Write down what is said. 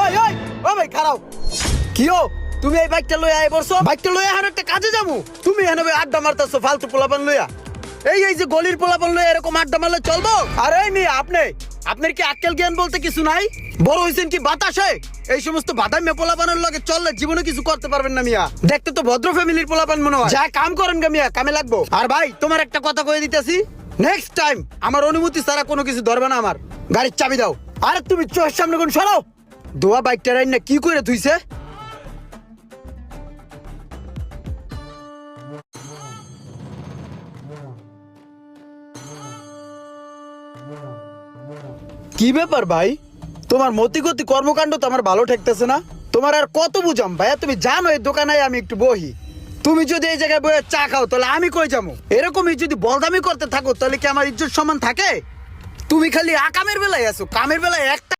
ওই ওই ও ভাই খারাও কিও তুমি এই বাইকটা লইয়া আই বসো বাইকটা লইয়া আর একটা কাজে যামু তুমি এখানে আড্ডা মারতাছো ফালতু পোলাপান লইয়া এই যে গলির পোলাপান লইয়া এরকম আড্ডা মারলে চলবো? আরে এই মেয়ে আপনার কি আক্কেল জ্ঞান বলতে কিছু নাই? বড় হইছেন কি বাতাসে? এই সমস্ত বাদাম মে পোলাপানের লগে চললে জীবনে কিছু করতে পারবেন না মিয়া। দেখতে তো ভদ্র ফ্যামিলির পোলাপান মনে হয়। যা কাম করেন গা মিয়া, কামে লাগবো। আর ভাই তোমার একটা কথা কয়ে দিতেছি, নেক্সট টাইম আমার অনুমতি ছাড়া কোনো কিছু ধরবে না আমার। গাড়ির চাবি দাও। আরে তুমি চোখের সামনে কোন সরাও। দোয়া বাইকটা রাইন না কি করে ধুইছে? কি ব্যাপার ভাই, তোমার মতিগতি কর্মকাণ্ড তো আমার ভালো ঠেকতেছে না। তোমার আর কত বুঝাম ভাইয়া, তুমি জানো এই দোকানে আমি একটু বহি। তুমি যদি এই জায়গায় বসে চা খাও তাহলে আমি কই যাবো? এরকমই যদি বলদামি করতে থাকো তাহলে কি আমার ইজ্জত সম্মান থাকে? তুমি খালি আকামের বেলায় আছো, কামের বেলায় একটা